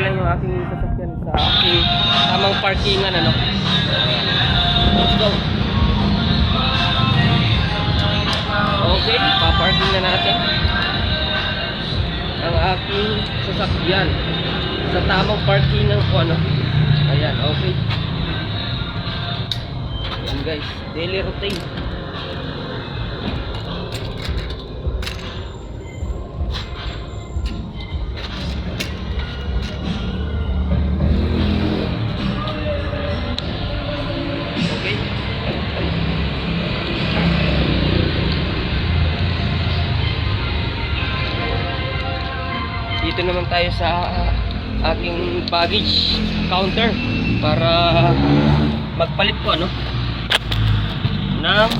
lang yung aking sasakyan sa aking tamang parkingan, ano. Let's go. Okay, paparking na natin ang aking sasakyan sa tamang parkingan ko, ano. Ayan, okay. Ayan guys, daily routine. Okay. Dito naman tayo sa aking baggage counter para magpalit po, ano, ng